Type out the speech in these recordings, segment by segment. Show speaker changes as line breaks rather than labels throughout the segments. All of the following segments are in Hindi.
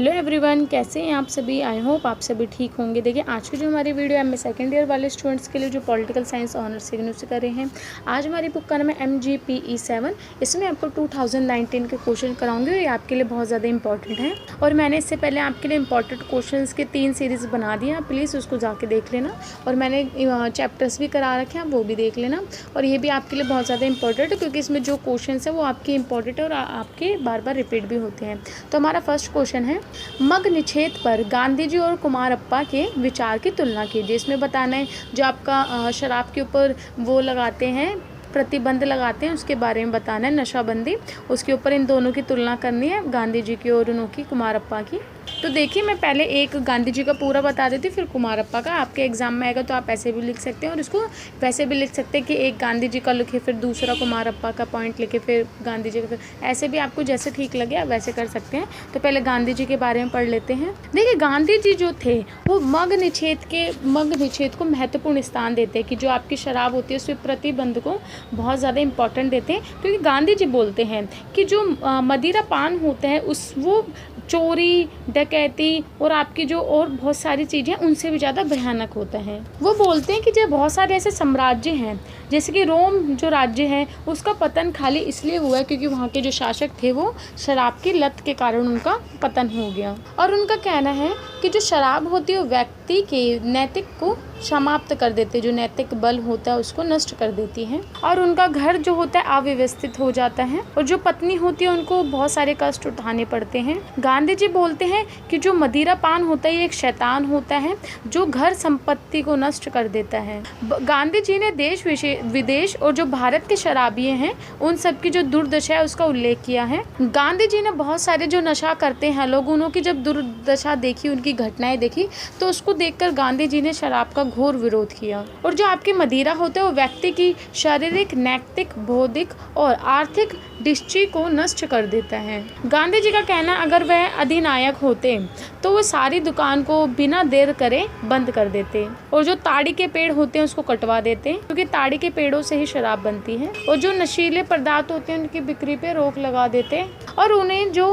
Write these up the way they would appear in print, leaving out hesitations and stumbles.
हेलो एवरीवन, कैसे हैं आप सभी। आई होप आप सभी ठीक होंगे। देखिए आज की जो हमारी वीडियो है, सेकंड ईयर वाले स्टूडेंट्स के लिए जो पॉलिटिकल साइंस ऑनर्स सेकंड से कर रहे हैं। आज हमारी बुक का नाम है MGPE7। इसमें आपको 2019 के क्वेश्चन कराऊंगी और ये आपके लिए बहुत ज़्यादा इंपॉर्टेंट है। और मैंने इससे पहले आपके लिए इंपॉर्टेंट क्वेश्चन के 3 सीरीज़ बना दिए हैं, प्लीज़ उसको जाके देख लेना। और मैंने चैप्टर्स भी करा रखे हैं, वो भी देख लेना। और ये भी आपके लिए बहुत ज़्यादा इंपॉर्टेंट है क्योंकि इसमें जो क्वेश्चन है वो आपके इंपॉर्टेंट है और आपके बार बार रिपीट भी होते हैं। तो हमारा फर्स्ट क्वेश्चन है, मग निषेध पर गांधी जी और कुमारप्पा के विचार की तुलना कीजिए। इसमें बताना है जो आपका शराब के ऊपर वो लगाते हैं, प्रतिबंध लगाते हैं, उसके बारे में बताना है, नशाबंदी, उसके ऊपर इन दोनों की तुलना करनी है, गांधी जी की और उनकी कुमारप्पा की। तो देखिए मैं पहले एक गांधी जी का पूरा बता देती हूँ, फिर कुमारप्पा का। आपके एग्जाम में आएगा तो आप ऐसे भी लिख सकते हैं और इसको वैसे भी लिख सकते हैं कि एक गांधी जी का लिखे फिर दूसरा कुमारप्पा का पॉइंट लिखे फिर गांधी जी का, फिर ऐसे भी आपको जैसे ठीक लगे आप वैसे कर सकते हैं। तो पहले गांधी जी के बारे में पढ़ लेते हैं। देखिए गांधी जी जो थे वो मग निषेध को महत्वपूर्ण स्थान देते हैं कि जो आपकी शराब होती है उसके प्रतिबंध को बहुत ज़्यादा इंपॉर्टेंट देते हैं। क्योंकि गांधी जी बोलते हैं कि जो मदिरा पान होता है वो चोरी, डकैती और आपकी जो और बहुत सारी चीज़ें उनसे भी ज़्यादा भयानक होता है। वो बोलते हैं कि जो बहुत सारे ऐसे साम्राज्य हैं, जैसे कि रोम जो राज्य है उसका पतन खाली इसलिए हुआ है क्योंकि वहाँ के जो शासक थे वो शराब की लत के कारण उनका पतन हो गया। और उनका कहना है कि जो शराब होती है वो व्यक्ति के नैतिक को समाप्त कर देते, जो नैतिक बल होता है उसको नष्ट कर देती है। और उनका घर जो होता है अव्यवस्थित हो जाता है और जो पत्नी होती है उनको बहुत सारे कष्ट उठाने पड़ते हैं। गांधी जी बोलते हैं कि जो मदिरा पान होता है ये एक शैतान होता है जो घर संपत्ति को नष्ट कर देता है। गांधी जी ने देश विदेश और जो भारत के शराबिये हैं उन सब की जो दुर्दशा है उसका उल्लेख किया है। गांधी जी ने बहुत सारे जो नशा करते हैं लोग, उनों की जब दुर्दशा देखी, उनकी घटनाएं देखी, तो उसको देखकर गांधी जी ने शराब का घोर विरोध किया। और जो आपकी मदिरा होता है वो व्यक्ति की शारीरिक, नैतिक, बौद्धिक और आर्थिक दृष्टि को नष्ट कर देता है। गांधी जी का कहना, अगर वह अधिनायक होते तो वो सारी दुकान को बिना देर करे बंद कर देते और जो ताड़ी के पेड़ होते हैं उसको कटवा देते क्योंकि ताड़ी के पेड़ों से ही शराब बनती है। और जो नशीले पदार्थ होते हैं उनकी बिक्री पे रोक लगा देते और उन्हें जो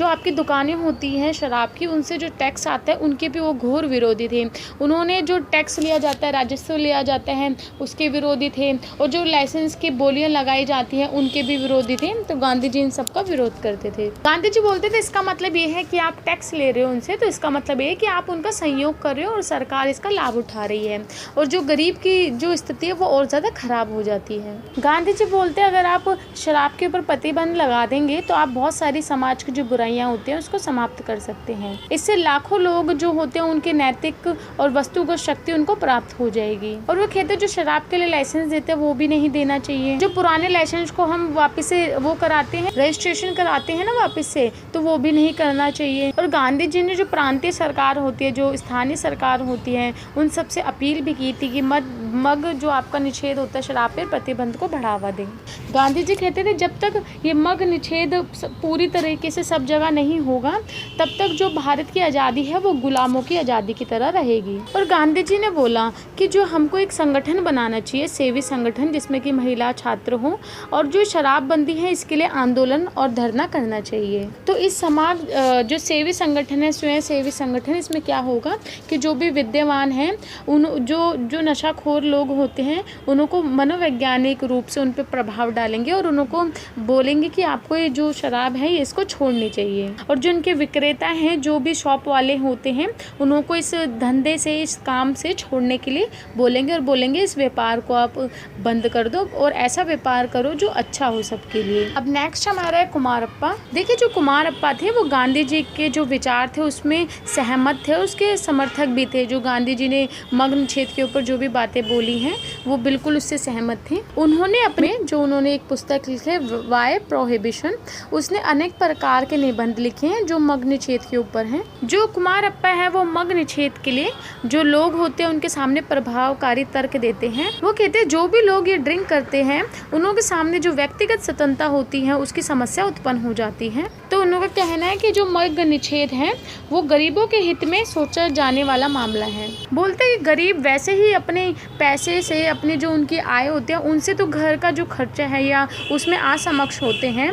आपकी दुकानें होती हैं शराब की, उनसे जो टैक्स आता है उनके भी वो घोर विरोधी थे। उन्होंने जो टैक्स लिया जाता है, राजस्व लिया जाता है, उसके विरोधी थे। और जो लाइसेंस की बोलियां लगाई जाती हैं उनके भी विरोधी थे। तो गांधी जी इन सब का विरोध करते थे। गांधी जी बोलते थे इसका मतलब ये है कि आप टैक्स ले रहे हो उनसे, तो इसका मतलब ये है कि आप उनका सहयोग कर रहे हो और सरकार इसका लाभ उठा रही है और जो गरीब की जो स्थिति है वो और ज़्यादा खराब हो जाती है। गांधी जी बोलते हैं अगर आप शराब के ऊपर प्रतिबंध लगा देंगे तो आप बहुत सारी समाज की जो बुराइयां होती हैं उसको समाप्त कर सकते हैं। इससे लाखों लोग जो होते हैं उनके नैतिक और वस्तुगत शक्ति उनको प्राप्त हो जाएगी। और वो कहते हैं जो शराब के लिए लाइसेंस देते हैं वो भी नहीं देना चाहिए। जो पुराने लाइसेंस को हम वापस से वो कराते हैं, रजिस्ट्रेशन कराते हैं ना वापस से, तो वो भी नहीं करना चाहिए। और गांधी जी ने जो प्रांतीय सरकार होती है, जो स्थानीय सरकार होती है, उन सबसे अपील भी की थी कि मग जो आपका निषेध होता है शराब पर, प्रतिबंध को बढ़ावा दें। गांधी जी कहते थे जब तक ये मग निषेध पूरी तरीके से सब जगह नहीं होगा तब तक जो भारत की आज़ादी है वो गुलामों की आज़ादी की तरह रहेगी। और गांधी जी ने बोला कि जो हमको एक संगठन बनाना चाहिए, सेवी संगठन, जिसमें कि महिला छात्र हो और जो शराबबंदी है इसके लिए आंदोलन और धरना करना चाहिए। तो इस समाज जो सेवी संगठन है, स्वयं सेवी संगठन, इसमें क्या होगा कि जो भी विद्यमान हैं उन जो नशाखोर लोग होते हैं उनको मनोवैज्ञानिक रूप से उन पर प्रभाव डालेंगे और उनको बोलेंगे कि आपको ये जो शराब है इसको छोड़नी चाहिए। और जो उनके विक्रेता हैं, जो भी शॉप वाले होते हैं, उनको इस धंधे से, इस काम से छोड़ने के लिए बोलेंगे और बोलेंगे इस व्यापार को आप बंद कर दो और ऐसा व्यापार करो जो अच्छा हो सबके लिए। अब नेक्स्ट हमारा है कुमारप्पा। देखिए जो कुमारप्पा थे वो गांधी जी के जो विचार थे उसमें सहमत थे, उसके समर्थक भी थे। जो गांधी जी ने मग निषेध के ऊपर जो भी बातें बोली हैं वो बिल्कुल उससे सहमत थे। उन्होंने एक पुस्तक लिखी वाई प्रोहिबिशन, उसने अनेक प्रकार के निबंध लिखे हैं जो मग निषेध के ऊपर हैं। जो कुमारप्पा है वो मग निषेध के लिए जो लोग होते हैं उनके सामने प्रभावकारी तर्क देते हैं। वो कहते हैं जो भी लोग ये ड्रिंक करते हैं उनके सामने जो व्यक्तिगत स्वतंत्रता होती है उसकी समस्या उत्पन्न हो जाती है। तो उनका कहना है कि जो मग निषेध है वो गरीबों के हित में सोचा जाने वाला मामला है। बोलते हैं कि गरीब वैसे ही अपने पैसे से अपने जो उनकी आय होती है उनसे तो घर का जो खर्चा है या उसमें असमक्ष होते हैं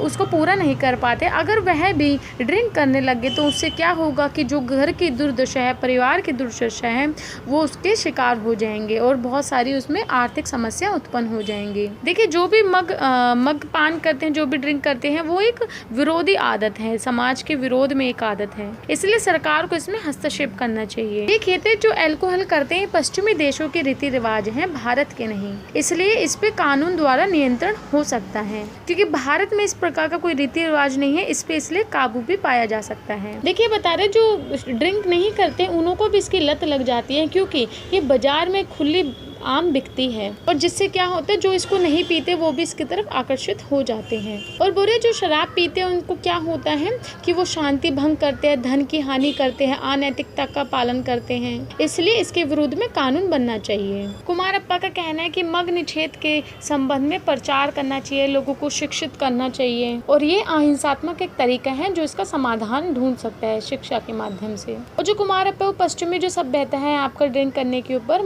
उसको पूरा नहीं कर पाते। अगर वह भी ड्रिंक करने लगे तो उससे क्या होगा कि जो घर की दुर्दशा है, परिवार की दुर्दशा है, वो उसके शिकार हो जाएंगे और बहुत सारी उसमें आर्थिक समस्या उत्पन्न हो जाएंगी। देखिए, जो भी मद्यपान करते हैं, जो भी ड्रिंक करते हैं, वो एक विरोधी आदत है, समाज के विरोध में एक आदत है, इसलिए सरकार को इसमें हस्तक्षेप करना चाहिए। ये कहते जो अल्कोहल करते हैं पश्चिमी देशों के रीति रिवाज हैं, भारत के नहीं, इसलिए इस पे कानून द्वारा नियंत्रण हो सकता है, क्योंकि भारत में इस प्रकार का कोई रीति रिवाज नहीं है, इस पे इसलिए काबू भी पाया जा सकता है। देखिए, बता रहे जो ड्रिंक नहीं करते उन्हों को भी इसकी लत लग जाती है, क्योंकि ये बाजार में खुली आम बिकती है और जिससे क्या होता है जो इसको नहीं पीते वो भी इसकी तरफ आकर्षित हो जाते हैं। और बुरे जो शराब पीते हैं उनको क्या होता है कि वो शांति भंग करते हैं, धन की हानि करते हैं, अनैतिकता का पालन करते हैं, इसलिए इसके विरुद्ध में कानून बनना चाहिए। कुमारप्पा का कहना है कि मद्य निषेध के संबंध में प्रचार करना चाहिए, लोगों को शिक्षित करना चाहिए और ये अहिंसात्मक एक तरीका है जो इसका समाधान ढूंढ सकता है शिक्षा के माध्यम से। और जो कुमारप्पा वो पश्चिमी जो सभ्यता है आपका ड्रिंक करने के ऊपर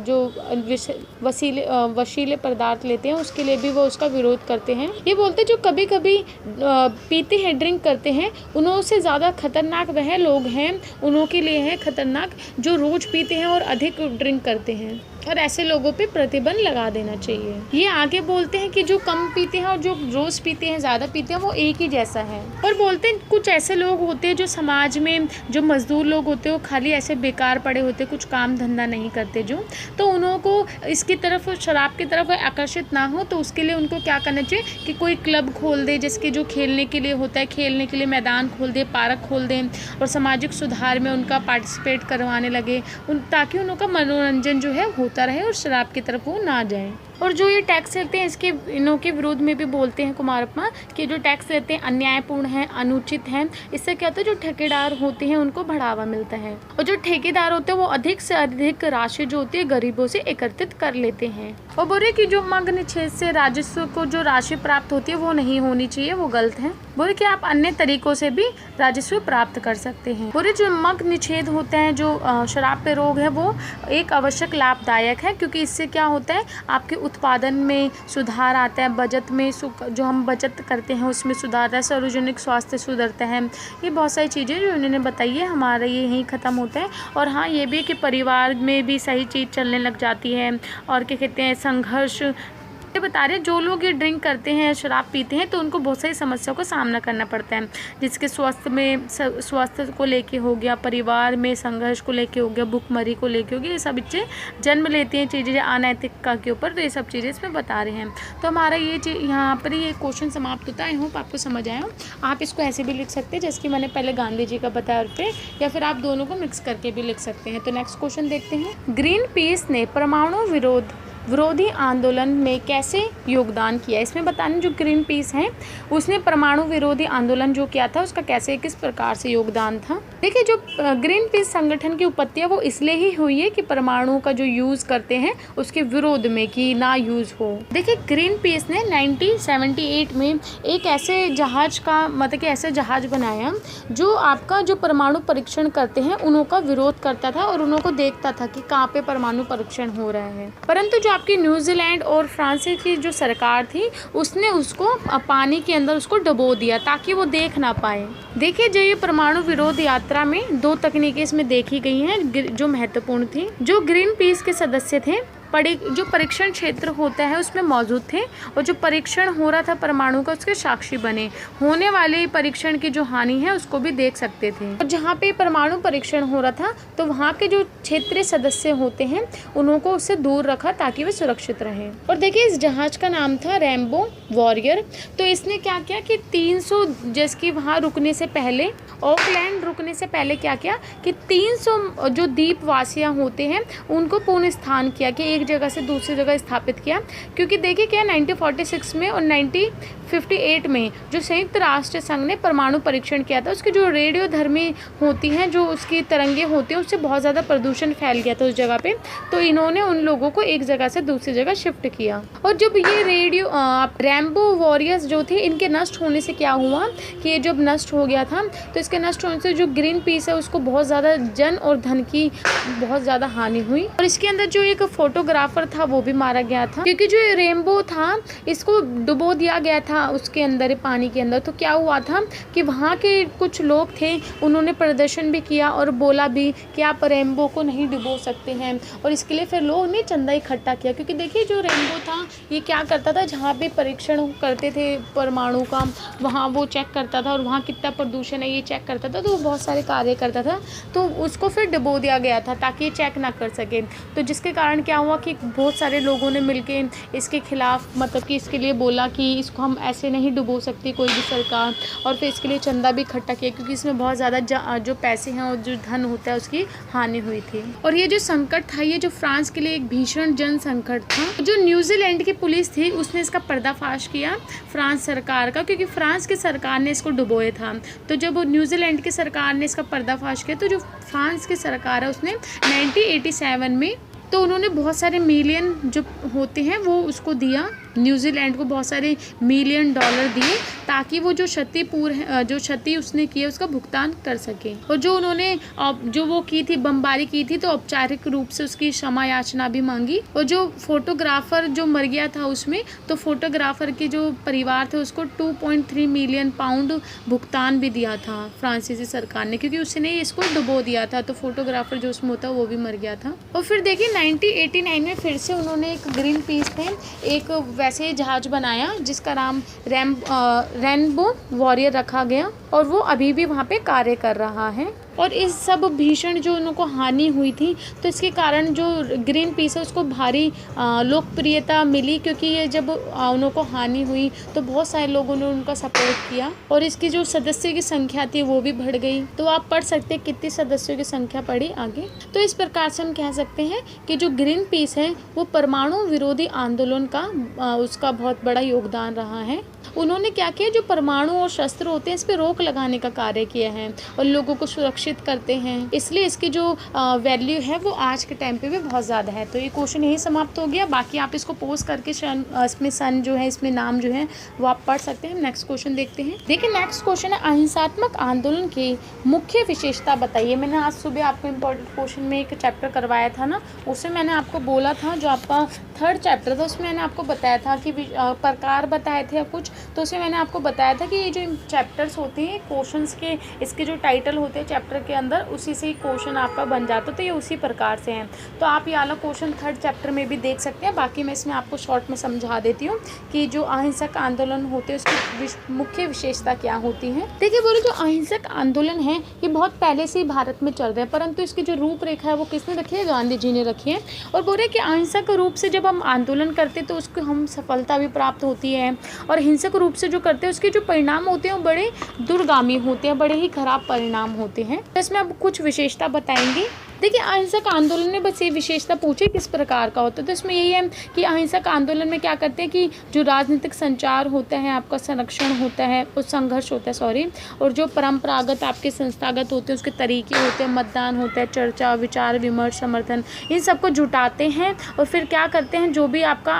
जो वशीले पदार्थ लेते हैं उसके लिए भी वो उसका विरोध करते हैं। ये बोलते हैं जो कभी कभी पीते हैं, ड्रिंक करते हैं, उन्हों से ज़्यादा खतरनाक वह लोग हैं, उन्हों के लिए है खतरनाक जो रोज पीते हैं और अधिक ड्रिंक करते हैं, और ऐसे लोगों पे प्रतिबंध लगा देना चाहिए। ये आगे बोलते हैं कि जो कम पीते हैं और जो रोज पीते हैं, ज़्यादा पीते हैं, वो एक ही जैसा है। और बोलते हैं कुछ ऐसे लोग होते हैं जो समाज में जो मजदूर लोग होते हैं वो खाली ऐसे बेकार पड़े होते हैं, कुछ काम धंधा नहीं करते जो, तो उन्हों को इसकी तरफ, शराब की तरफ आकर्षित ना हो तो उसके लिए उनको क्या करना चाहिए कि कोई क्लब खोल दे, जिसके जो खेलने के लिए होता है, खेलने के लिए मैदान खोल दे, पार्क खोल दें और सामाजिक सुधार में उनका पार्टिसिपेट करवाने लगे, ताकि उनका मनोरंजन जो है होता रहे और शराब की तरफ वो ना जाए। और जो ये टैक्स लेते हैं इसके इनों के विरोध में भी बोलते हैं कुमारप्पा कि जो टैक्स लेते हैं अन्यायपूर्ण है, अनुचित है। इससे क्या होता है जो ठेकेदार होते हैं उनको बढ़ावा मिलता है और जो ठेकेदार होते हैं वो अधिक से अधिक राशि जो होती है गरीबों से एकत्रित कर लेते हैं। और बोले कि जो मद्य निषेध से राजस्व को जो राशि प्राप्त होती है वो नहीं होनी चाहिए, वो गलत है। बोले कि आप अन्य तरीकों से भी राजस्व प्राप्त कर सकते हैं। बोले जो मद्य निषेध होता है, जो शराब पे रोक है, वो एक आवश्यक लाभदायक है, क्योंकि इससे क्या होता है आपके उत्पादन में सुधार आता है, बचत में जो हम बचत करते हैं उसमें सुधार आता है, सार्वजनिक स्वास्थ्य सुधरता है। ये बहुत सारी चीज़ें जो उन्होंने बताई है हमारा ये यहीं ख़त्म होता है। और हाँ, ये भी कि परिवार में भी सही चीज़ चलने लग जाती है और क्या कहते हैं संघर्ष। ये बता रहे जो लोग ये ड्रिंक करते हैं, शराब पीते हैं, तो उनको बहुत सारी समस्याओं का सामना करना पड़ता है, जिसके स्वास्थ्य को लेके हो गया, परिवार में संघर्ष को लेके हो गया, भूखमरी को लेके हो गया, ये सब बच्चे जन्म लेते हैं चीज़ें अनैतिकता के ऊपर, तो ये सब चीज़ें इसमें बता रहे हैं। तो हमारा ये यहाँ पर ये क्वेश्चन समाप्त होता है। आई होप आपको समझ आया हो। आप इसको ऐसे भी लिख सकते हैं जैसे कि मैंने पहले गांधी जी का बताया पे, या फिर आप दोनों को मिक्स करके भी लिख सकते हैं। तो नेक्स्ट क्वेश्चन देखते हैं। ग्रीन पीस ने परमाणु विरोधी आंदोलन में कैसे योगदान किया? इसमें बताने जो ग्रीन पीस है उसने परमाणु विरोधी आंदोलन जो किया था उसका कैसे किस प्रकार से योगदान था। देखिए, जो ग्रीन पीस संगठन की उत्पत्ति है वो इसलिए ही हुई है कि परमाणु का जो यूज़ करते हैं उसके विरोध में कि ना यूज़ हो। देखिए, ग्रीन पीस ने 1978 में एक ऐसे जहाज का मतलब कि ऐसे जहाज बनाया जो आपका जो परमाणु परीक्षण करते हैं उन्हों का विरोध करता था और उन्हों को देखता था कि कहाँ पे परमाणु परीक्षण हो रहा है। परंतु जो आपकी न्यूजीलैंड और फ्रांस की जो सरकार थी उसने उसको पानी के अंदर उसको डुबो दिया ताकि वो देख ना पाए। देखिए, जो ये परमाणु विरोध यात्रा में 2 तकनीकें इसमें देखी गई हैं जो महत्वपूर्ण थी। जो ग्रीन पीस के सदस्य थे जो परीक्षण क्षेत्र होता है उसमें मौजूद थे और जो परीक्षण हो रहा था परमाणु का उसके साक्षी बने, होने वाले परीक्षण की जो हानि है उसको भी देख सकते थे। और जहाँ पे परमाणु परीक्षण हो रहा था तो वहाँ के जो क्षेत्रीय सदस्य होते हैं उन्हों को उससे दूर रखा ताकि वे सुरक्षित रहें। और देखिए, इस जहाज का नाम था रेनबो वॉरियर। तो इसने क्या किया कि 300 जिसकी वहाँ रुकने से पहले, ऑकलैंड रुकने से पहले क्या किया कि 300 जो द्वीपवासियाँ होते हैं उनको पुनः स्थान किया कि एक एक जगह से दूसरी जगह स्थापित किया। क्योंकि देखिए क्या 1946 में और 1958 में जो संयुक्त राष्ट्र संघ ने परमाणु परीक्षण किया था, उसकी जो रेडियोधर्मी होती हैं, जो उसकी तरंगे होती हैं, उससे बहुत ज़्यादा प्रदूषण फैल गया था उस जगह पे। तो इन्होंने उन लोगों को एक जगह से दूसरी जगह शिफ्ट किया। और जब ये रेनबो वॉरियर्स जो थे, इनके नष्ट होने से क्या हुआ कि ये जब नष्ट हो गया था तो इसके नष्ट होने से जो ग्रीन पीस है उसको बहुत ज़्यादा जन और धन की बहुत ज़्यादा हानि हुई। और इसके अंदर जो एक फोटोग्राफर था वो भी मारा गया था, क्योंकि जो रेनबो था इसको डुबो दिया गया था उसके अंदर, पानी के अंदर। तो क्या हुआ था कि वहाँ के कुछ लोग थे, उन्होंने प्रदर्शन भी किया और बोला भी कि आप रेनबो को नहीं डुबो सकते हैं। और इसके लिए फिर लोगों ने चंदा इकट्ठा किया, क्योंकि देखिए जो रेनबो था ये क्या करता था, जहाँ पे परीक्षण करते थे परमाणु का, वहाँ वो चेक करता था और वहाँ कितना प्रदूषण है ये चेक करता था। तो वो बहुत सारे कार्य करता था, तो उसको फिर डुबो दिया गया था ताकि ये चेक ना कर सके। तो जिसके कारण क्या हुआ कि बहुत सारे लोगों ने मिलके इसके खिलाफ, मतलब कि इसके लिए बोला कि इसको हम ऐसे नहीं डुबो सकती कोई भी सरकार, और फिर इसके लिए चंदा भी इकट्ठा किया, क्योंकि इसमें बहुत ज़्यादा जो पैसे हैं और जो धन होता है उसकी हानि हुई थी। और ये जो संकट था, ये जो फ्रांस के लिए एक भीषण जन संकट था। जो न्यूजीलैंड की पुलिस थी उसने इसका पर्दाफाश किया फ्रांस सरकार का, क्योंकि फ्रांस की सरकार ने इसको डुबोया था। तो जब न्यूजीलैंड की सरकार ने इसका पर्दाफाश किया तो जो फ्रांस की सरकार है उसने 1987 में, तो उन्होंने बहुत सारे मिलियन जो होते हैं वो उसको दिया, न्यूजीलैंड को बहुत सारे मिलियन डॉलर दिए ताकि वो जो क्षति उसने की है उसका भुगतान कर सके। और जो उन्होंने जो वो की थी, बमबारी की थी, तो औपचारिक रूप से उसकी क्षमा याचना भी मांगी। और जो फोटोग्राफर जो मर गया था उसमें, तो फोटोग्राफर के जो परिवार थे उसको 2.3 मिलियन पाउंड भुगतान भी दिया था फ्रांसीसी सरकार ने, क्योंकि उसने इसको डुबो दिया था। तो फोटोग्राफर जो उसमें होता वो भी मर गया था। और फिर देखिए 1989 में फिर से उन्होंने एक ग्रीन पीस पे एक वैसे जहाज बनाया जिसका नाम रेनबो वॉरियर रखा गया, और वो अभी भी वहाँ पे कार्य कर रहा है। और इस सब भीषण जो उनको हानि हुई थी, तो इसके कारण जो ग्रीन पीस है उसको भारी लोकप्रियता मिली, क्योंकि ये जब उनको हानि हुई तो बहुत सारे लोगों ने उनका सपोर्ट किया और इसकी जो सदस्य की संख्या थी वो भी बढ़ गई। तो आप पढ़ सकते हैं कितनी सदस्यों की संख्या बढ़ी आगे। तो इस प्रकार से हम कह सकते हैं कि जो ग्रीन पीस है वो परमाणु विरोधी आंदोलन का उसका बहुत बड़ा योगदान रहा है। उन्होंने क्या किया, जो परमाणु और शस्त्र होते हैं इस पर रोक लगाने का कार्य किया है और लोगों को सुरक्षित करते हैं, इसलिए इसकी जो वैल्यू है वो आज के टाइम पे भी बहुत ज़्यादा है। तो ये क्वेश्चन यही समाप्त हो गया। बाकी आप इसको पोस्ट करके इसमें सन जो है, इसमें नाम जो है वो आप पढ़ सकते हैं। नेक्स्ट क्वेश्चन देखते हैं। देखिए नेक्स्ट क्वेश्चन है, अहिंसात्मक आंदोलन की मुख्य विशेषता बताइए। मैंने आज सुबह आपको इम्पोर्टेंट क्वेश्चन में एक चैप्टर करवाया था ना, उसमें मैंने आपको बोला था, जो आपका 3rd चैप्टर था उसमें मैंने आपको बताया था कि प्रकार बताए थे कुछ, तो उसमें मैंने आपको बताया था कि ये जो चैप्टर्स होते हैं क्वेश्चंस के, इसके जो टाइटल होते हैं चैप्टर के अंदर, उसी से ही क्वेश्चन आपका बन जाता, तो ये उसी प्रकार से हैं। तो आप ये वाला क्वेश्चन 3rd चैप्टर में भी देख सकते हैं। बाकी मैं इसमें आपको शॉर्ट में समझा देती हूँ कि जो अहिंसक आंदोलन होते हैं उसकी मुख्य विशेषता क्या होती है। देखिए बोले जो अहिंसक आंदोलन है ये बहुत पहले से ही भारत में चल रहे हैं, परंतु इसकी जो रूपरेखा है वो किसने रखी है, गांधी जी ने रखी है। और बोले कि अहिंसक रूप से जब हम आंदोलन करते तो उसको हम सफलता भी प्राप्त होती है, और हिंसक रूप से जो करते हैं उसके जो परिणाम होते हैं वो बड़े दूरगामी होते हैं, बड़े ही खराब परिणाम होते हैं। तो इसमें अब कुछ विशेषता बताएंगे। देखिए अहिंसक आंदोलन में बस ये विशेषता पूछे किस प्रकार का होता है, तो इसमें यही है कि अहिंसक आंदोलन में क्या करते हैं कि जो राजनीतिक संचार होता है, आपका संरक्षण होता है, उस संघर्ष होता है और जो परंपरागत आपके संस्थागत होते हैं उसके तरीके होते हैं, मतदान होता है, चर्चा, विचार विमर्श, समर्थन, इन सबको जुटाते हैं और फिर क्या करते हैं, जो भी आपका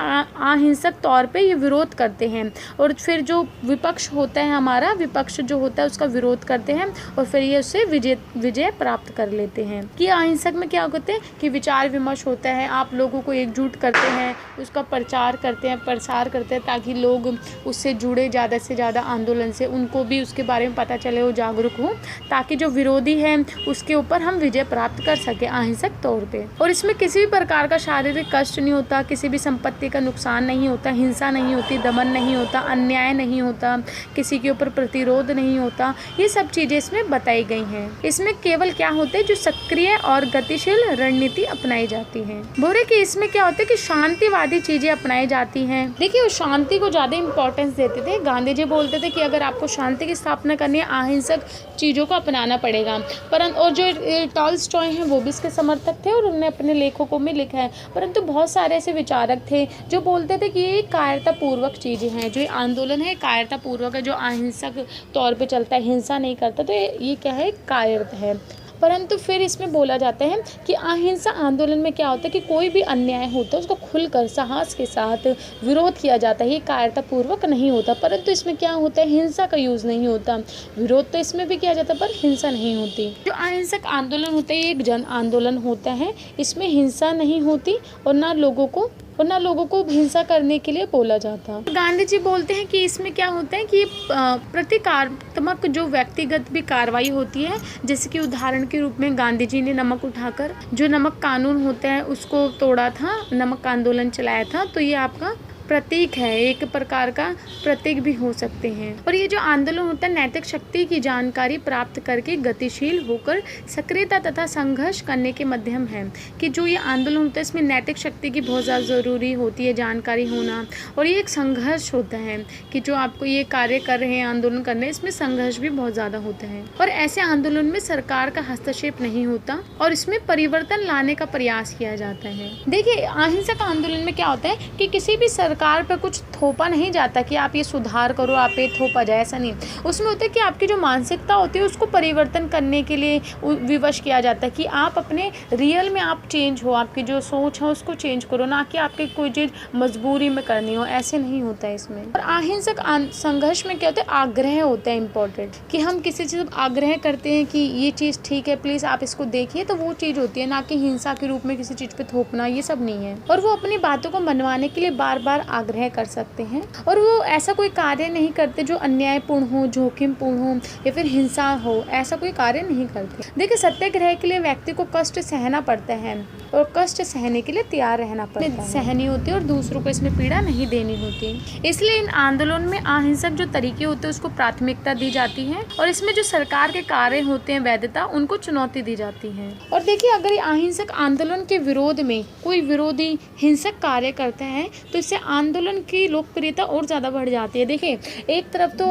अहिंसक तौर पर ये विरोध करते हैं, और फिर जो विपक्ष होता है हमारा, विपक्ष जो होता है उसका विरोध करते हैं और फिर ये उससे विजय प्राप्त कर लेते हैं। कि अहिंसक में क्या होते हैं कि विचार विमर्श होता है, आप लोगों को एकजुट करते हैं, उसका प्रचार करते हैं, प्रसार करते हैं, ताकि लोग उससे जुड़े ज़्यादा से ज़्यादा आंदोलन से, उनको भी उसके बारे में पता चले, वो जागरूक हो, ताकि जो विरोधी है उसके ऊपर हम विजय प्राप्त कर सके अहिंसक तौर पे। और इसमें किसी भी प्रकार का शारीरिक कष्ट नहीं होता, किसी भी संपत्ति का नुकसान नहीं होता, हिंसा नहीं होती, दमन नहीं होता, अन्याय नहीं होता, किसी के ऊपर प्रतिरोध नहीं होता, ये सब चीज़ें इसमें बताई गई हैं। इसमें केवल क्या होते हैं, जो सक्रिय और और गतिशील रणनीति अपनाई जाती है। बोरे कि इसमें क्या होता है कि शांतिवादी चीजें अपनाई जाती हैं। देखिए वो शांति को ज्यादा इंपॉर्टेंस देते थे। गांधी जी बोलते थे कि अगर आपको शांति की स्थापना करनी है अहिंसक चीजों को अपनाना पड़ेगा। परंतु और जो टॉल्स्टॉय हैं वो भी इसके समर्थक थे और उन्होंने अपने लेखकों में लिखा है। परंतु बहुत सारे ऐसे विचारक थे जो बोलते थे कि ये कायरतापूर्वक चीज़ें हैं, जो ये आंदोलन है कायरतापूर्वक है, जो अहिंसक तौर पे चलता है, हिंसा नहीं करता, तो ये क्या है, कायरता है। परंतु फिर इसमें बोला जाता है कि अहिंसा आंदोलन में क्या होता है कि कोई भी अन्याय होता है उसको खुलकर साहस के साथ विरोध किया जाता है, ये कायरतापूर्वक नहीं होता। परंतु इसमें क्या होता है, हिंसा का यूज़ नहीं होता। विरोध तो इसमें भी किया जाता है पर हिंसा नहीं होती। जो अहिंसक आंदोलन होता है ये एक जन आंदोलन होता है, इसमें हिंसा नहीं होती और ना लोगों को हिंसा करने के लिए बोला जाता। गांधी जी बोलते हैं कि इसमें क्या होता है कि प्रतिकारात्मक जो व्यक्तिगत भी कार्रवाई होती है, जैसे कि उदाहरण के रूप में गांधी जी ने नमक उठाकर जो नमक कानून होता है उसको तोड़ा था, नमक आंदोलन चलाया था, तो ये आपका प्रतीक है, एक प्रकार का प्रतीक भी हो सकते हैं। और ये जो आंदोलन होता है नैतिक शक्ति की जानकारी प्राप्त करके गतिशील होकर सक्रियता तथा संघर्ष करने के माध्यम है। कि जो ये आंदोलन होता है इसमें नैतिक शक्ति की बहुत ज़्यादा ज़रूरी होती है, जानकारी होना, और ये एक संघर्ष होता है कि जो आपको ये कार्य कर रहे हैं, आंदोलन कर रहे हैं, इसमें संघर्ष भी बहुत ज़्यादा होता है। और ऐसे आंदोलन में सरकार का हस्तक्षेप नहीं होता और इसमें परिवर्तन लाने का प्रयास किया जाता है। देखिए अहिंसक आंदोलन में क्या होता है कि किसी भी सरकार पर कुछ थोपा नहीं जाता कि आप ये सुधार करो, आप ये थोपा जाए, ऐसा नहीं। उसमें होता है कि आपकी जो मानसिकता होती है उसको परिवर्तन करने के लिए विवश किया जाता है कि आप अपने रियल में आप चेंज हो, आपकी जो सोच है उसको चेंज करो, ना कि आपकी कोई चीज़ मजबूरी में करनी हो, ऐसे नहीं होता है इसमें। और अहिंसक संघर्ष में क्या होता है, आग्रह होता है इम्पोर्टेंट, कि हम किसी चीज़ आग्रह करते हैं कि ये चीज़ ठीक है प्लीज़ आप इसको देखिए, तो वो चीज़ होती है, ना कि हिंसा के रूप में किसी चीज़ पे थोपना, ये सब नहीं है। और वो अपनी बातों को मनवाने के लिए बार बार आग्रह कर सकते हैं और वो ऐसा कोई कार्य नहीं करते जो अन्यायपूर्ण हो, जोखिमपूर्ण हो या फिर हिंसा हो, ऐसा कोई कार्य नहीं करते। देखिए सत्याग्रह के लिए व्यक्ति को कष्ट सहना पड़ता है और कष्ट सहने के लिए तैयार रहना पड़ता है, सहनी होती है और दूसरों को इसमें पीड़ा नहीं देनी होती। इसलिए इन आंदोलन में अहिंसक जो तरीके होते हैं उसको प्राथमिकता दी जाती है और इसमें जो सरकार के कार्य होते हैं वैधता, उनको चुनौती दी जाती है। और देखिए अगर अहिंसक आंदोलन के विरोध में कोई विरोधी हिंसक कार्य करता है तो इससे आंदोलन की लोकप्रियता और ज़्यादा बढ़ जाती है। देखिए एक तरफ तो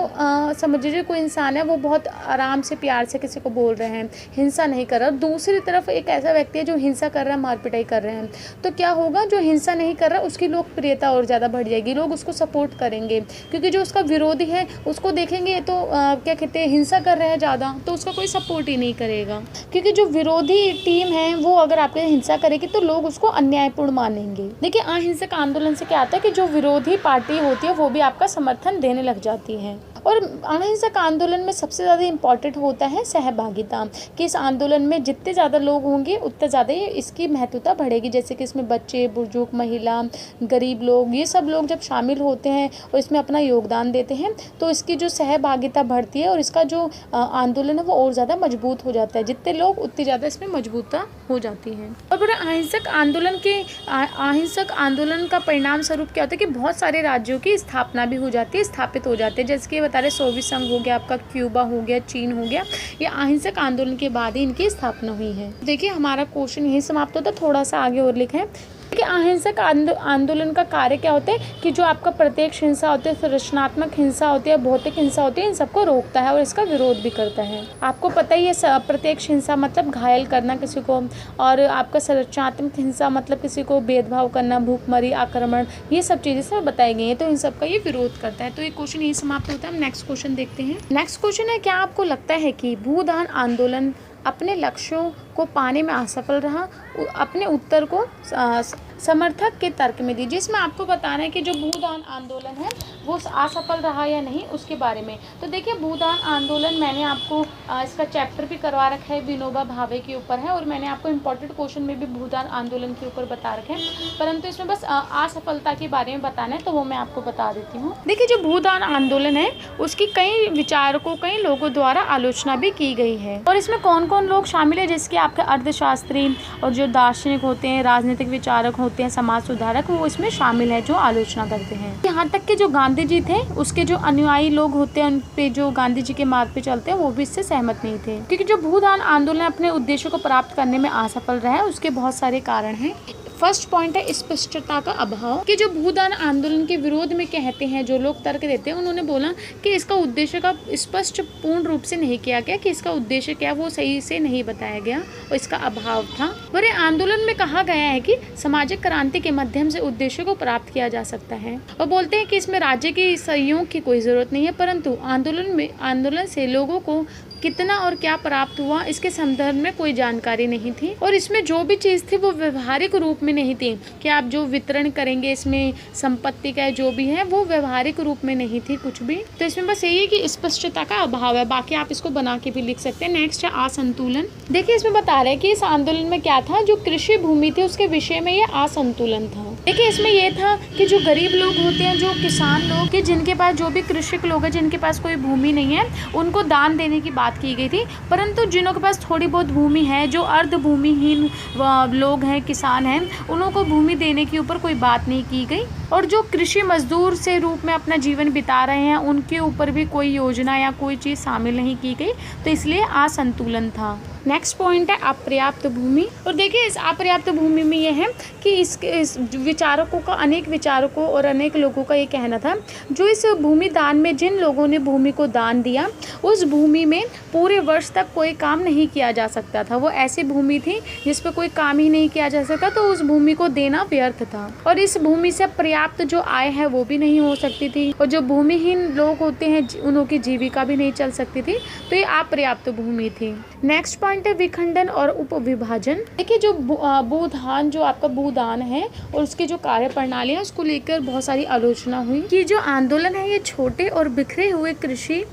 समझ लीजिए कोई इंसान है वो बहुत आराम से प्यार से किसी को बोल रहे हैं, हिंसा नहीं कर रहा, दूसरी तरफ एक ऐसा व्यक्ति है जो हिंसा कर रहा है, मार पिटाई कर रहे हैं, तो क्या होगा, जो हिंसा नहीं कर रहा उसकी लोकप्रियता और ज़्यादा बढ़ जाएगी, लोग उसको सपोर्ट करेंगे, क्योंकि जो उसका विरोधी है उसको देखेंगे तो क्या कहते हैं, हिंसा कर रहे हैं ज़्यादा, तो उसका कोई सपोर्ट ही नहीं करेगा, क्योंकि जो विरोधी टीम है वो अगर आपके हिंसा करेगी तो लोग उसको अन्यायपूर्ण मानेंगे। देखिए अहिंसक आंदोलन से क्या आता है कि जो विरोधी पार्टी होती है वो भी आपका समर्थन देने लग जाती है। और अहिंसक आंदोलन में सबसे ज़्यादा इम्पॉर्टेंट होता है सहभागिता, कि इस आंदोलन में जितने ज़्यादा लोग होंगे उतने ज़्यादा इसकी महत्वता बढ़ेगी, जैसे कि इसमें बच्चे, बुजुर्ग, महिला, गरीब लोग, ये सब लोग जब शामिल होते हैं और इसमें अपना योगदान देते हैं तो इसकी जो सहभागिता बढ़ती है और इसका जो आंदोलन है वो और ज़्यादा मजबूत हो जाता है, जितने लोग उतनी ज़्यादा इसमें मजबूतता हो जाती है। और पूरे अहिंसक आंदोलन का परिणाम स्वरूप क्या होता है कि बहुत सारे राज्यों की स्थापना भी हो जाती है, स्थापित हो जाते हैं, जैसे कि बता रहे सोवियत संघ हो गया, आपका क्यूबा हो गया, चीन हो गया, ये अहिंसक आंदोलन के बाद ही इनकी स्थापना हुई है। देखिए हमारा क्वेश्चन यही समाप्त होता है, थोड़ा सा आगे और लिखें कि अहिंसक आंदोलन का कार्य क्या होता है कि जो आपका प्रत्यक्ष हिंसा होती है, रचनात्मक हिंसा होती है, भौतिक हिंसा होती है, इन सबको रोकता है और इसका विरोध भी करता है। आपको पता ही है प्रत्यक्ष हिंसा मतलब घायल करना किसी को, और आपका रचनात्मक हिंसा मतलब किसी को भेदभाव करना, भूखमरी, आक्रमण, ये सब चीज़ें सब बताई गई हैं, तो इन सब का ये विरोध करता है। तो ये क्वेश्चन यही समाप्त होता है। हम नेक्स्ट क्वेश्चन देखते हैं। नेक्स्ट क्वेश्चन है, क्या आपको लगता है कि भूदान आंदोलन अपने लक्ष्यों को पाने में असफल रहा? अपने उत्तर को समर्थक के तर्क में दीजिए। इसमें आपको बताना है कि जो भूदान आंदोलन है वो असफल रहा या नहीं, उसके बारे में। तो देखिए भूदान आंदोलन मैंने आपको इसका चैप्टर भी करवा रखा है, विनोबा भावे के ऊपर है, और मैंने आपको इंपॉर्टेंट क्वेश्चन में भी भूदान आंदोलन के ऊपर बता रखे हैं, परंतु इसमें बस असफलता के बारे में बताना है तो वो मैं आपको बता देती हूँ। देखिए जो भूदान आंदोलन है उसकी कई विचारकों, कई लोगों द्वारा आलोचना भी की गई है, और इसमें कौन कौन लोग शामिल है जिसकी आपके अर्थशास्त्री और जो दार्शनिक होते हैं, राजनीतिक विचारक होते हैं, समाज सुधारक, वो इसमें शामिल है जो आलोचना करते हैं। यहाँ तक कि जो गांधी जी थे उसके जो अनुयायी लोग होते हैं, उन पे जो गांधी जी के मार्ग पे चलते हैं, वो भी इससे सहमत नहीं थे, क्योंकि जो भूदान आंदोलन अपने उद्देश्य को प्राप्त करने में असफल रहा है उसके बहुत सारे कारण हैं। फर्स्ट पॉइंट है स्पष्टता का अभाव, कि जो भूदान आंदोलन के विरोध में कहते हैं, जो लोग तर्क देते हैं, उन्होंने बोला कि इसका उद्देश्य का स्पष्ट पूर्ण रूप से नहीं किया गया, कि इसका उद्देश्य क्या वो सही से नहीं बताया गया और इसका अभाव था। और आंदोलन में कहा गया है कि सामाजिक क्रांति के माध्यम से उद्देश्य को प्राप्त किया जा सकता है, और बोलते हैं कि इसमें राज्य के सहयोग की कोई जरूरत नहीं है, परंतु आंदोलन से लोगों को कितना और क्या प्राप्त हुआ इसके संदर्भ में कोई जानकारी नहीं थी, और इसमें जो भी चीज़ थी वो व्यवहारिक रूप में नहीं थी, कि आप जो वितरण करेंगे इसमें संपत्ति का जो भी है वो व्यवहारिक रूप में नहीं थी कुछ भी। तो इसमें बस यही है कि स्पष्टता का अभाव है, बाकी आप इसको बना के भी लिख सकते हैं। नेक्स्ट है असंतुलन। देखिए इसमें बता रहे हैं कि इस आंदोलन में क्या था, जो कृषि भूमि थी उसके विषय में ये असंतुलन था। देखिए इसमें ये था कि जो गरीब लोग होते हैं, जो किसान लोग, कि जिनके पास, जो भी कृषक लोग हैं जिनके पास कोई भूमि नहीं है, उनको दान देने की बात की गई थी, परंतु जिनों के पास थोड़ी बहुत भूमि है, जो अर्ध भूमिहीन लोग हैं, किसान हैं, उन लोगों को भूमि देने के ऊपर कोई बात नहीं की गई, और जो कृषि मजदूर से रूप में अपना जीवन बिता रहे हैं उनके ऊपर भी कोई योजना या कोई चीज़ शामिल नहीं की गई, तो इसलिए असंतुलन था। नेक्स्ट पॉइंट है अपर्याप्त भूमि। और देखिए इस अपर्याप्त भूमि में यह है कि इस विचारकों का, अनेक विचारकों और अनेक लोगों का ये कहना था, जो इस भूमि दान में, जिन लोगों ने भूमि को दान दिया, उस भूमि में पूरे वर्ष तक कोई काम नहीं किया जा सकता था। वो ऐसी भूमि थी जिस पर कोई काम ही नहीं किया जा सकता, तो उस भूमि को देना व्यर्थ था, और इस भूमि से पर्याप्त जो आय है वो भी नहीं हो सकती थी, और जो भूमिहीन लोग होते हैं उनकी जीविका भी नहीं चल सकती थी, तो ये अपर्याप्त भूमि थी। नेक्स्ट पॉइंट है विखंडन और उपविभाजन। देखिए जो भूदान, जो आपका भूदान है और उसकी जो कार्य प्रणाली है, उसको लेकर बहुत सारी आलोचना हुई, कि जो आंदोलन है ये छोटे और बिखरे हुए कृषि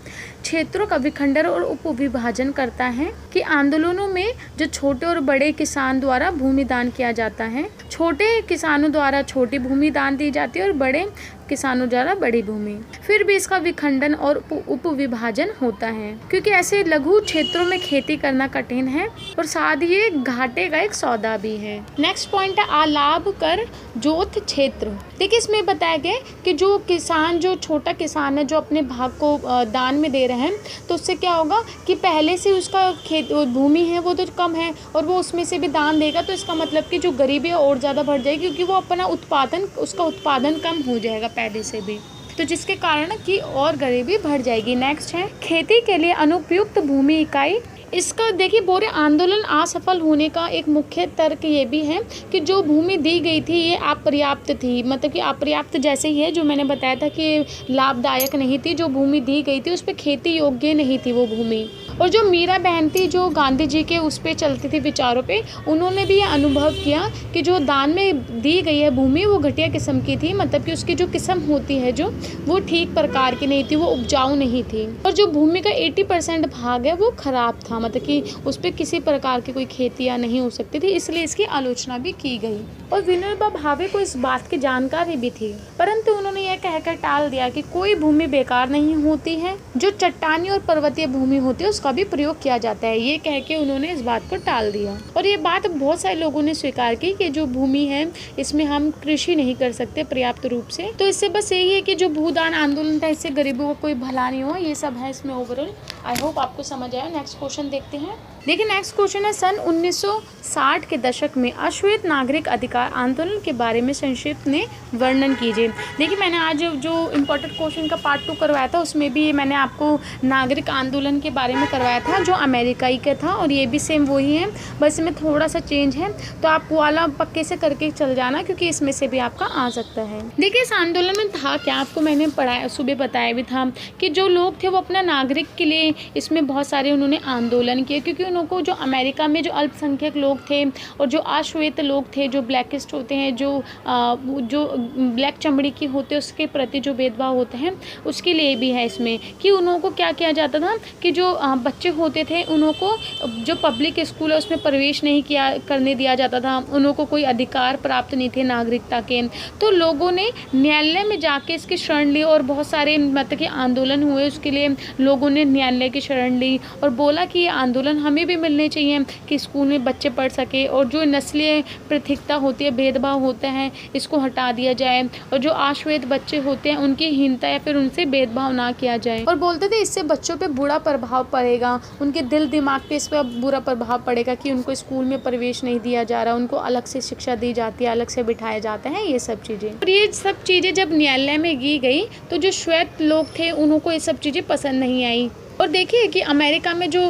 क्षेत्रों का विखंडन और उपविभाजन करता है, कि आंदोलनों में जो छोटे और बड़े किसान द्वारा भूमि दान किया जाता है, छोटे किसानों द्वारा छोटी भूमि दान दी जाती है और बड़े किसानों द्वारा बड़ी भूमि, फिर भी इसका विखंडन और उपविभाजन होता है, क्योंकि ऐसे लघु क्षेत्रों में खेती करना कठिन है और साथ ही ये घाटे का एक सौदा भी है। नेक्स्ट पॉइंट है अलाभ कर जोत क्षेत्र। देखिए इसमें बताया गया कि जो किसान, जो छोटा किसान है, जो अपने भाग को दान में दे रहे हैं, तो उससे क्या होगा कि पहले से उसका खेत भूमि है वो तो कम है, और वो उसमें से भी दान देगा, तो इसका मतलब कि जो गरीबी है और ज़्यादा बढ़ जाएगी, क्योंकि वो अपना उसका उत्पादन कम हो जाएगा पहले से भी, तो जिसके कारण कि और गरीबी बढ़ जाएगी। नेक्स्ट है खेती के लिए अनुपयुक्त भूमि इकाई। इसका देखिए पूरे आंदोलन असफल होने का एक मुख्य तर्क ये भी है कि जो भूमि दी गई थी ये अपर्याप्त थी, मतलब कि अपर्याप्त जैसे ही है, जो मैंने बताया था कि लाभदायक नहीं थी, जो भूमि दी गई थी उस पर खेती योग्य नहीं थी वो भूमि। और जो मीरा बहन थी, जो गांधी जी के उस पर चलती थी विचारों पे, उन्होंने भी ये अनुभव किया कि जो दान में दी गई है भूमि वो घटिया किस्म की थी, मतलब कि उसकी जो किस्म होती है जो वो ठीक प्रकार की नहीं थी, वो उपजाऊ नहीं थी, और जो भूमि का 80% भाग है वो खराब था, मतलब कि उस पर किसी प्रकार की कोई खेतियाँ नहीं हो सकती थी, इसलिए इसकी आलोचना भी की गई। और विनोबा भावे को इस बात की जानकारी भी थी, परंतु उन्होंने यह कहकर टाल दिया कि कोई भूमि बेकार नहीं होती है, जो चट्टानी और पर्वतीय भूमि होती है उसका भी प्रयोग किया जाता है, ये कह के उन्होंने इस बात को टाल दिया। और ये बात बहुत सारे लोगों ने स्वीकार की कि जो भूमि है इसमें हम कृषि नहीं कर सकते पर्याप्त रूप से। तो इससे बस यही है कि जो भूदान आंदोलन था इससे गरीबों को कोई भला नहीं हुआ, ये सब है इसमें ओवरऑल। आई होप आपको समझ आया। नेक्स्ट क्वेश्चन देखते हैं। देखिए नेक्स्ट क्वेश्चन है, सन 1960 के दशक में अश्वेत नागरिक अधिकार आंदोलन के बारे में संक्षिप्त में वर्णन कीजिए। देखिए मैंने आज जो इम्पोर्टेंट क्वेश्चन का पार्ट 2 करवाया था उसमें भी मैंने आपको नागरिक आंदोलन के बारे में करवाया था जो अमेरिकाई का था, और ये भी सेम वही है, बस इसमें थोड़ा सा चेंज है, तो आप वाला पक्के से करके चल जाना क्योंकि इसमें से भी आपका आ सकता है। देखिए इस आंदोलन में था क्या, आपको मैंने पढ़ाया, सुबह बताया भी था कि जो लोग थे वो अपना नागरिक के लिए इसमें बहुत सारे उन्होंने आंदोलन किए, क्योंकि उनको जो अमेरिका में जो अल्पसंख्यक लोग थे और जो अश्वेत लोग थे, जो ब्लैकिस्ट होते हैं, जो ब्लैक चमड़ी की होते हैं, उसके प्रति जो भेदभाव होते हैं उसके लिए भी है इसमें कि उन्हों को क्या किया जाता था कि जो बच्चे होते थे उन्हों को जो पब्लिक स्कूल है उसमें प्रवेश नहीं करने दिया जाता था, उन्हों को कोई अधिकार प्राप्त नहीं थे नागरिकता के। तो लोगों ने न्यायालय में जाके इसकी शरण ली और बहुत सारे मतलब कि आंदोलन हुए, उसके लिए लोगों ने न्यायालय की शरण ली और बोला कि ये आंदोलन हमें हमें भी मिलने चाहिए कि स्कूल में बच्चे पढ़ सके, और जो नस्लीय पृथकता होती है, भेदभाव होता है, इसको हटा दिया जाए, और जो आश्वेत बच्चे होते हैं उनकी हीनता या फिर उनसे भेदभाव ना किया जाए। और बोलते थे इससे बच्चों पे बुरा प्रभाव पड़ेगा, उनके दिल दिमाग पे इस पर बुरा प्रभाव पड़ेगा कि उनको स्कूल में प्रवेश नहीं दिया जा रहा, उनको अलग से शिक्षा दी जाती है, अलग से बिठाया जाता है, ये सब चीज़ें। और ये सब चीज़ें जब न्यायालय में की गई तो जो श्वेत लोग थे उनको ये सब चीज़ें पसंद नहीं आई। और देखिए कि अमेरिका में जो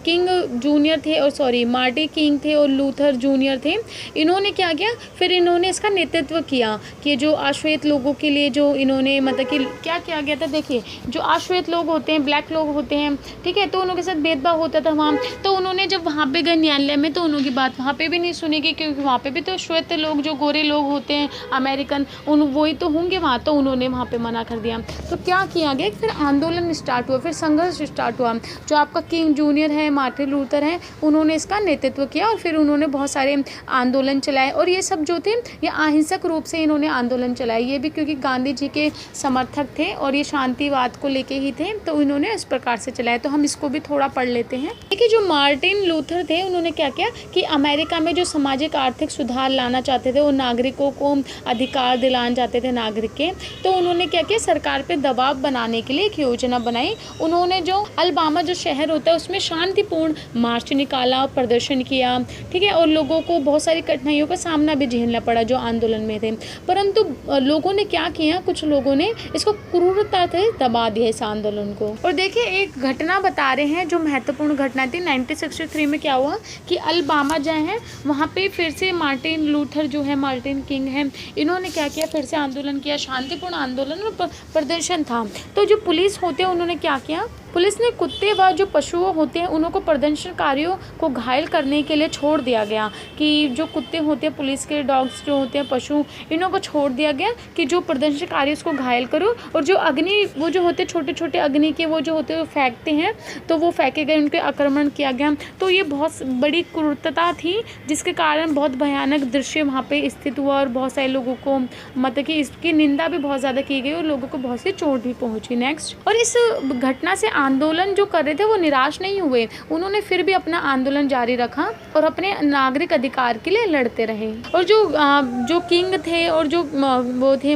किंग जूनियर थे, और सॉरी मार्टिन किंग थे और लूथर जूनियर थे, इन्होंने क्या किया, फिर इन्होंने इसका नेतृत्व किया कि जो आश्वेत लोगों के लिए जो इन्होंने मतलब कि क्या किया गया था। देखिए जो आश्वेत लोग होते हैं, ब्लैक लोग होते हैं, ठीक है, तो उनके साथ भेदभाव होता था वहाँ। तो उन्होंने जब वहाँ पे गए न्यायालय में तो उनकी बात वहाँ पे भी नहीं सुनी गई, क्योंकि वहाँ पे भी तो श्वेत लोग, जो गोरे लोग होते हैं अमेरिकन, वही तो होंगे वहाँ, तो उन्होंने वहाँ पे मना कर दिया। तो क्या किया गया, फिर आंदोलन स्टार्ट हुआ, फिर संघर्ष स्टार्ट हुआ। जो आपका किंग जूनियर है, मार्टिन लूथर है, उन्होंने इसका नेतृत्व किया और फिर उन्होंने बहुत सारे आंदोलन चलाए। और ये सब जो थे ये अहिंसक रूप से इन्होंने आंदोलन चलाए, ये भी क्योंकि गांधी जी के समर्थक थे और ये शांतिवाद को लेके ही थे, तो इन्होंने इस प्रकार से चलाया। तो हम इसको भी थोड़ा पढ़ लेते हैं। देखिए जो मार्टिन लूथर थे उन्होंने क्या किया कि अमेरिका में जो सामाजिक आर्थिक सुधार लाना चाहते थे और नागरिकों को अधिकार दिलाना चाहते थे नागरिक के, तो उन्होंने क्या किया, सरकार पे दबाव बनाने के लिए एक योजना बनाई। उन्होंने जो अलबामा जो शहर होता है उसमें शांतिपूर्ण मार्च निकाला, प्रदर्शन किया, ठीक है, और लोगों को बहुत सारी कठिनाइयों का सामना भी झेलना पड़ा जो आंदोलन में थे। परंतु लोगों ने क्या किया, कुछ लोगों ने इसको क्रूरता से दबा दिया इस आंदोलन को। और देखिए एक घटना बता रहे हैं जो महत्वपूर्ण घटना थी 1963 में। क्या हुआ कि अलबामा जो है वहाँ पे फिर से मार्टिन लूथर जो है, मार्टिन किंग है, इन्होंने क्या किया, फिर से आंदोलन किया, शांतिपूर्ण आंदोलन और प्रदर्शन था। तो जो पुलिस होते हैं उन्होंने क्या किया, पुलिस ने कुत्ते व जो पशुओं होते हैं उनको प्रदर्शनकारियों को घायल करने के लिए छोड़ दिया गया, कि जो कुत्ते होते हैं, पुलिस के डॉग्स जो होते हैं, पशु, इन्हों को छोड़ दिया गया कि जो प्रदर्शनकारी उसको घायल करो। और जो अग्नि, वो जो होते छोटे छोटे अग्नि के वो जो होते हैं फेंकते हैं, तो वो फेंके गए, उनके आक्रमण किया गया। तो ये बहुत बड़ी क्रूरता थी जिसके कारण बहुत भयानक दृश्य वहाँ पे स्थित हुआ और बहुत सारे लोगों को मतलब कि इसकी निंदा भी बहुत ज़्यादा की गई और लोगों को बहुत सी चोट भी पहुँची। नेक्स्ट, और इस घटना से आंदोलन जो कर रहे थे वो निराश नहीं हुए, उन्होंने फिर भी अपना आंदोलन जारी रखा और अपने नागरिक अधिकार के लिए लड़ते रहे। और जो किंग थे और जो वो थे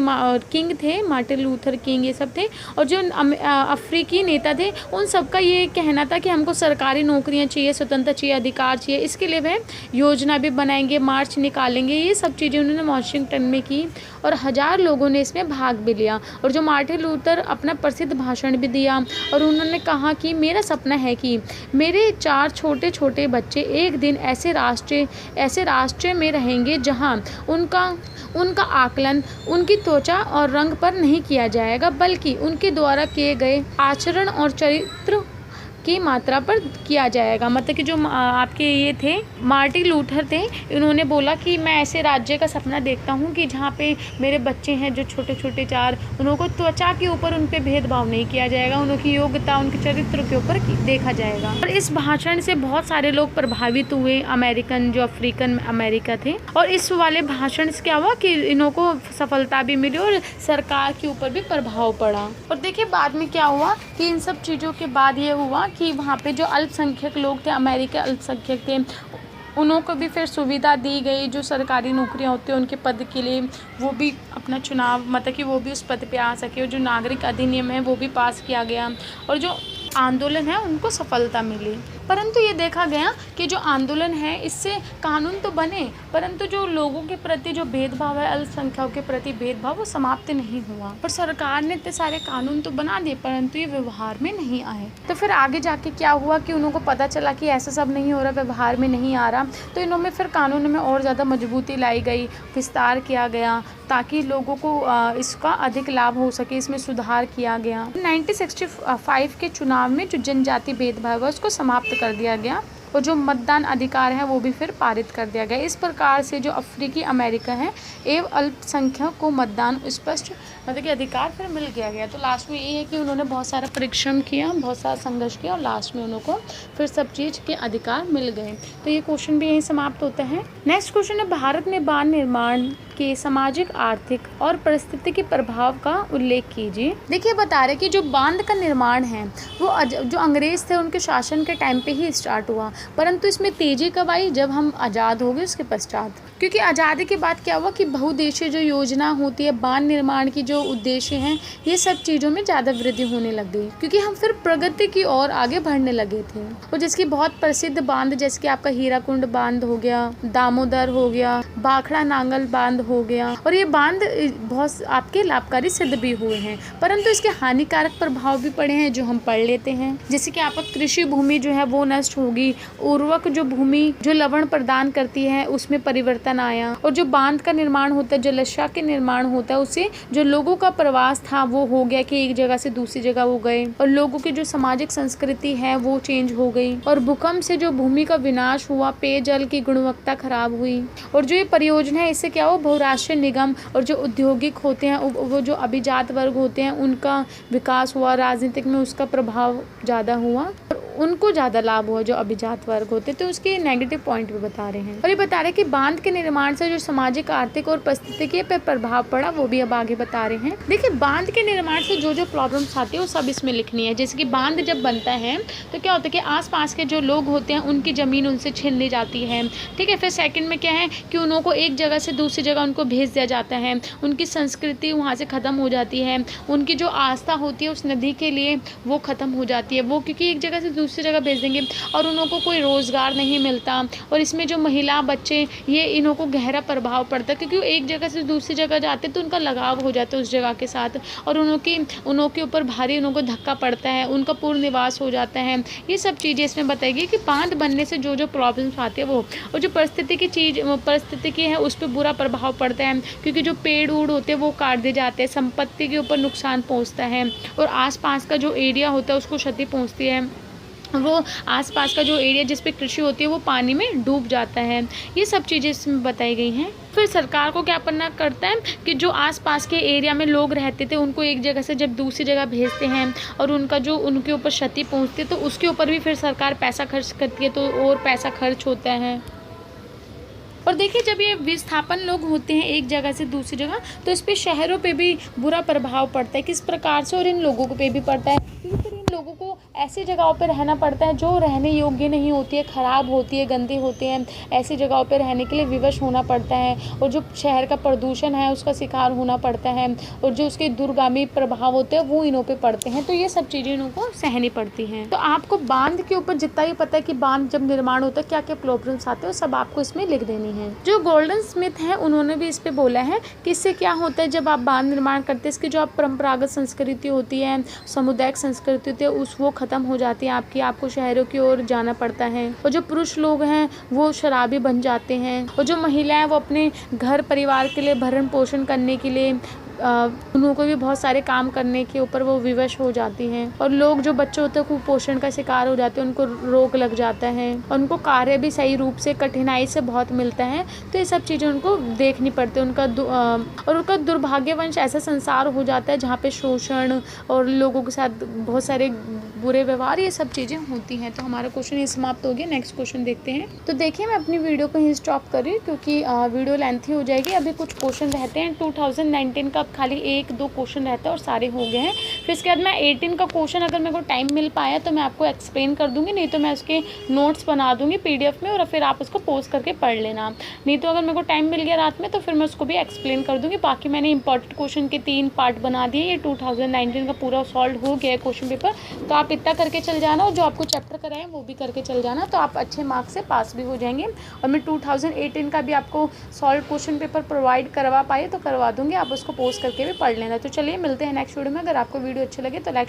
किंग थे, मार्टिन लूथर किंग, ये सब थे, और जो अफ्रीकी नेता थे, उन सबका ये कहना था कि हमको सरकारी नौकरियां चाहिए, स्वतंत्रता चाहिए, अधिकार चाहिए। इसके लिए वह योजना भी बनाएंगे, मार्च निकालेंगे, ये सब चीज़ें उन्होंने वॉशिंगटन में की और 1000 लोगों ने इसमें भाग भी लिया। और जो मार्टिन लूथर अपना प्रसिद्ध भाषण भी दिया और उन्होंने कहा कि मेरा सपना है कि मेरे 4 छोटे छोटे बच्चे एक दिन ऐसे राष्ट्र में रहेंगे जहां उनका आकलन उनकी त्वचा और रंग पर नहीं किया जाएगा, बल्कि उनके द्वारा किए गए आचरण और चरित्र की मात्रा पर किया जाएगा। मतलब कि जो आपके ये थे मार्टिन लूथर थे, इन्होंने बोला कि मैं ऐसे राज्य का सपना देखता हूँ कि जहाँ पे मेरे बच्चे हैं जो छोटे छोटे 4, उनको त्वचा के ऊपर उन पे भेदभाव नहीं किया जाएगा, उनकी योग्यता, उनके चरित्र के ऊपर देखा जाएगा। और इस भाषण से बहुत सारे लोग प्रभावित हुए, अमेरिकन जो अफ्रीकन अमेरिका थे। और इस वाले भाषण से क्या हुआ कि इन्हों को सफलता भी मिली और सरकार के ऊपर भी प्रभाव पड़ा। और देखिए बाद में क्या हुआ कि इन सब चीज़ों के बाद ये हुआ कि वहाँ पे जो अल्पसंख्यक लोग थे, अमेरिका अल्पसंख्यक थे, उन्हों को भी फिर सुविधा दी गई। जो सरकारी नौकरियां होती हैं उनके पद के लिए वो भी अपना चुनाव, मतलब कि वो भी उस पद पे आ सके। और जो नागरिक अधिनियम है वो भी पास किया गया और जो आंदोलन है उनको सफलता मिली। परंतु ये देखा गया कि जो आंदोलन है इससे कानून तो बने, परंतु जो लोगों के प्रति जो भेदभाव है, अल्पसंख्यकों के प्रति भेदभाव, वो समाप्त नहीं हुआ। और सरकार ने इतने सारे कानून तो बना दिए परंतु ये व्यवहार में नहीं आए। तो फिर आगे जाके क्या हुआ कि उनको पता चला कि ऐसा सब नहीं हो रहा, व्यवहार में नहीं आ रहा, तो इन्होंने फिर कानून में और ज़्यादा मजबूती लाई गई, विस्तार किया गया ताकि लोगों को इसका अधिक लाभ हो सके, इसमें सुधार किया गया। 1965 के चुनाव में जो जनजाति भेदभाव है उसको समाप्त कर दिया गया और जो मतदान अधिकार है वो भी फिर पारित कर दिया गया। इस प्रकार से जो अफ्रीकी अमेरिका है एवं अल्पसंख्यक को मतदान स्पष्ट मतलब कि अधिकार फिर मिल गया। तो लास्ट में ये है कि उन्होंने बहुत सारा परिश्रम किया, बहुत सारा संघर्ष किया और लास्ट में उनको फिर सब चीज़ के अधिकार मिल गए। तो ये क्वेश्चन भी यहीं समाप्त होता है। नेक्स्ट क्वेश्चन है, भारत में बाल निर्माण के सामाजिक, आर्थिक और पारिस्थितिकी प्रभाव का उल्लेख कीजिए। देखिए बता रहे कि जो बांध का निर्माण है वो जो अंग्रेज थे उनके शासन के टाइम पे ही स्टार्ट हुआ, परंतु इसमें तेजी कब आई, जब हम आज़ाद हो गए उसके पश्चात। क्योंकि आज़ादी के बाद क्या हुआ कि बहुउद्देशीय जो योजना होती है, बांध निर्माण की जो उद्देश्य हैं, ये सब चीज़ों में ज़्यादा वृद्धि होने लग गई, क्योंकि हम फिर प्रगति की ओर आगे बढ़ने लगे थे। और जिसकी बहुत प्रसिद्ध बांध जैसे कि आपका हीराकुंड बांध हो गया, दामोदर हो गया, भाखड़ा नांगल बांध हो गया, और ये बांध बहुत आपके लाभकारी सिद्ध भी हुए हैं, परंतु इसके हानिकारक प्रभाव भी पड़े हैं जो हम पढ़ लेते हैं। जैसे कि आपका कृषि भूमि जो है वो नष्ट होगी, उर्वरक जो भूमि जो लवण प्रदान करती है उसमें परिवर्तन आया, और जो बांध का निर्माण होता है, जलाशय के निर्माण होता है, उससे जो लोगों का प्रवास था वो हो गया कि एक जगह से दूसरी जगह वो गए, और लोगों की जो सामाजिक संस्कृति है वो चेंज हो गई, और भूकंप से जो भूमि का विनाश हुआ, पेयजल की गुणवत्ता खराब हुई। और जो ये परियोजना है इससे क्या हुआ, बहुराष्ट्रीय निगम और जो औद्योगिक होते हैं वो जो अभिजात वर्ग होते हैं उनका विकास हुआ, राजनीतिक में उसका प्रभाव ज़्यादा हुआ, उनको ज़्यादा लाभ हुआ जो अभिजात वर्ग होते, तो उसके नेगेटिव पॉइंट भी बता रहे हैं। और ये बता रहे हैं कि बांध के निर्माण से जो सामाजिक, आर्थिक और पारिस्थितिकी पर प्रभाव पड़ा वो भी अब आगे बता रहे हैं। देखिए बांध के निर्माण से जो जो प्रॉब्लम्स आती है वो सब इसमें लिखनी है। जैसे कि बांध जब बनता है तो क्या होता है कि आसपास के जो लोग होते हैं उनकी ज़मीन उनसे छीन ली जाती है, ठीक है। फिर सेकंड में क्या है कि उन्हों को एक जगह से दूसरी जगह उनको भेज दिया जाता है, उनकी संस्कृति वहाँ से ख़त्म हो जाती है, उनकी जो आस्था होती है उस नदी के लिए वो ख़त्म हो जाती है, वो क्योंकि एक जगह से दूसरी जगह भेज देंगे और उन्हों को कोई रोज़गार नहीं मिलता। और इसमें जो महिला, बच्चे, ये इन्हों को गहरा प्रभाव पड़ता है, क्योंकि एक जगह से दूसरी जगह जाते तो उनका लगाव हो जाता है उस जगह के साथ, और उन्हों के ऊपर भारी उन्हों को धक्का पड़ता है, उनका पूर्ण निवास हो जाता है। ये सब चीज़ें इसमें बताएगी कि बांध बनने से जो जो प्रॉब्लम्स आती है वो, और जो परिस्थिति है उस पर बुरा प्रभाव पड़ता है, क्योंकि जो पेड़ उड़ होते हैं वो काट दिए जाते हैं, संपत्ति के ऊपर नुकसान पहुंचता है, और आसपास का जो एरिया होता है उसको क्षति पहुंचती है, वो आसपास का जो एरिया जिस पे कृषि होती है वो पानी में डूब जाता है। ये सब चीज़ें इसमें बताई गई हैं। फिर सरकार को क्या करना करता है कि जो आसपास के एरिया में लोग रहते थे उनको एक जगह से जब दूसरी जगह भेजते हैं और उनका जो उनके ऊपर क्षति पहुंचती है तो उसके ऊपर भी फिर सरकार पैसा खर्च करती है, तो और पैसा खर्च होता है। और देखिए जब ये विस्थापन लोग होते हैं एक जगह से दूसरी जगह तो इस पे शहरों पे भी बुरा प्रभाव पड़ता है। किस प्रकार से, और इन लोगों पे भी पड़ता है, क्योंकि फिर इन लोगों को ऐसी जगहों पे रहना पड़ता है जो रहने योग्य नहीं होती है, ख़राब होती है, गंदी होती है। ऐसी जगहों पे रहने के लिए विवश होना पड़ता है, और जो शहर का प्रदूषण है उसका शिकार होना पड़ता है, और जो उसके दूरगामी प्रभाव होते हैं वो इन्हों पे पड़ते हैं। तो ये सब चीज़ें इन्हों को सहनी पड़ती हैं। तो आपको बांध के ऊपर जितना भी पता है कि बांध जब निर्माण होता है क्या क्या प्रॉब्लम्स आते हैं वो सब आपको इसमें लिख देनी है। जो गोल्डन स्मिथ है उन्होंने भी इस पे बोला है कि इससे क्या होता है जब आप बांध निर्माण करते हैं, इसकी जो आप परंपरागत संस्कृति होती है, सामुदायिक संस्कृति होती है वो ख़त्म हो जाती है आपको शहरों की ओर जाना पड़ता है। और जो पुरुष लोग हैं वो शराबी बन जाते हैं, और जो महिलाएं वो अपने घर परिवार के लिए भरण पोषण करने के लिए उनको भी बहुत सारे काम करने के ऊपर वो विवश हो जाती हैं। और लोग जो बच्चे होते हैं कुपोषण का शिकार हो जाते हैं, उनको रोग लग जाता है, और उनको कार्य भी सही रूप से कठिनाई से बहुत मिलता है। तो ये सब चीज़ें उनको देखनी पड़ती है। और उनका दुर्भाग्यवंश ऐसा संसार हो जाता है जहाँ पे शोषण और लोगों के साथ बहुत सारे बुरे व्यवहार, ये सब चीज़ें होती हैं। तो हमारा क्वेश्चन ये समाप्त हो गया। नेक्स्ट क्वेश्चन देखते हैं। तो देखिए मैं अपनी वीडियो को ही स्टॉप कर रही हूँ क्योंकि वीडियो लेंथी हो जाएगी। अभी कुछ क्वेश्चन रहते हैं 2019 का, खाली 1-2 क्वेश्चन रहता है और सारे हो गए हैं। फिर इसके बाद मैं 18 का क्वेश्चन अगर मेरे को टाइम मिल पाया तो मैं आपको एक्सप्लेन कर दूंगी, नहीं तो मैं उसके नोट्स बना दूंगी PDF में और फिर आप उसको पोस्ट करके पढ़ लेना। नहीं तो अगर मेरे को टाइम मिल गया रात में तो फिर मैं उसको भी एक्सप्लेन कर दूंगी। बाकी मैंने इंपॉर्टेंट क्वेश्चन के 3 पार्ट बना दिए। ये 2019 का पूरा सॉल्व हो गया है क्वेश्चन पेपर, तो आप इतना करके चल जाना और जो आपको चैप्टर कराए वो भी करके चल जाना, तो आप अच्छे मार्क्स से पास भी हो जाएंगे। और मैं 2018 का भी आपको सॉल्व क्वेश्चन पेपर प्रोवाइड करवा पाए तो करवा दूंगी, आप उसको पोस्ट करके भी पढ़ लेना। तो चलिए मिलते हैं नेक्स्ट वीडियो में। अगर आपको वीडियो अच्छी लगे तो लाइक